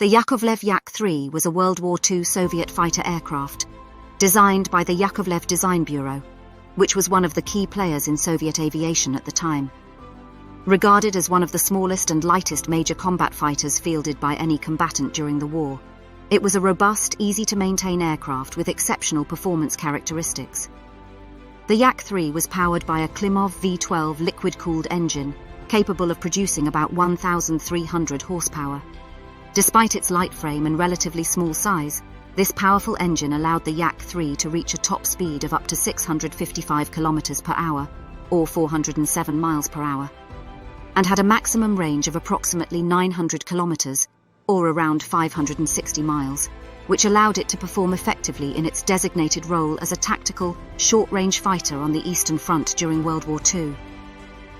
The Yakovlev Yak-3 was a World War II Soviet fighter aircraft, designed by the Yakovlev Design Bureau, which was one of the key players in Soviet aviation at the time. Regarded as one of the smallest and lightest major combat fighters fielded by any combatant during the war, it was a robust, easy-to-maintain aircraft with exceptional performance characteristics. The Yak-3 was powered by a Klimov V12 liquid-cooled engine, capable of producing about 1,300 horsepower. Despite its light frame and relatively small size, this powerful engine allowed the Yak-3 to reach a top speed of up to 655 km per hour, or 407 miles per hour, and had a maximum range of approximately 900 kilometers, or around 560 miles, which allowed it to perform effectively in its designated role as a tactical, short-range fighter on the Eastern Front during World War II.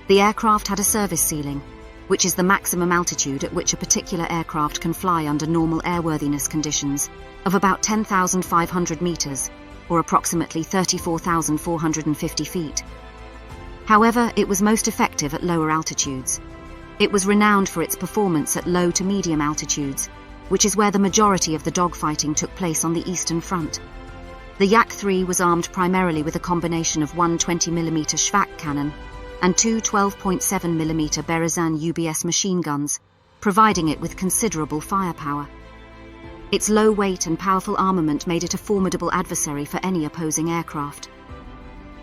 The aircraft had a service ceiling, which is the maximum altitude at which a particular aircraft can fly under normal airworthiness conditions, of about 10,500 meters, or approximately 34,450 feet. However, it was most effective at lower altitudes. It was renowned for its performance at low to medium altitudes, which is where the majority of the dogfighting took place on the Eastern Front. The Yak-3 was armed primarily with a combination of one 20mm Shvak cannon and two 12.7mm Berezan UBS machine guns, providing it with considerable firepower. Its low weight and powerful armament made it a formidable adversary for any opposing aircraft.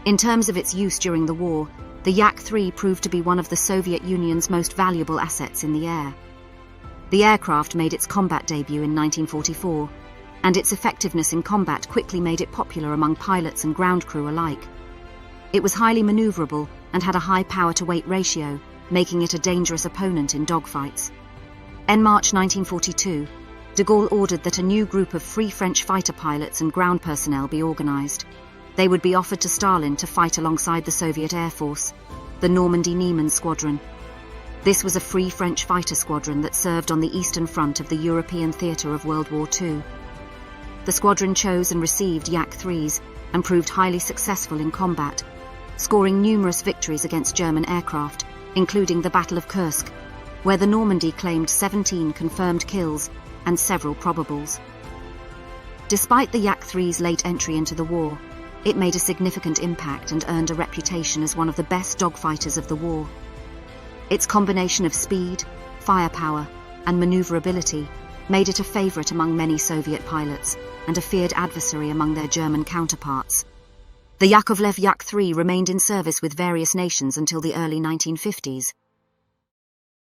In terms of its use during the war, the Yak-3 proved to be one of the Soviet Union's most valuable assets in the air. The aircraft made its combat debut in 1944, and its effectiveness in combat quickly made it popular among pilots and ground crew alike. It was highly maneuverable and had a high power-to-weight ratio, making it a dangerous opponent in dogfights. In March 1942, de Gaulle ordered that a new group of free French fighter pilots and ground personnel be organized. They would be offered to Stalin to fight alongside the Soviet Air Force, the Normandy-Niemen Squadron. This was a free French fighter squadron that served on the Eastern Front of the European theatre of World War II. The squadron chose and received Yak-3s and proved highly successful in combat, scoring numerous victories against German aircraft, including the Battle of Kursk, where the Normandy claimed 17 confirmed kills and several probables. Despite the Yak-3's late entry into the war, it made a significant impact and earned a reputation as one of the best dogfighters of the war. Its combination of speed, firepower, and maneuverability made it a favorite among many Soviet pilots and a feared adversary among their German counterparts. The Yakovlev Yak-3 remained in service with various nations until the early 1950s,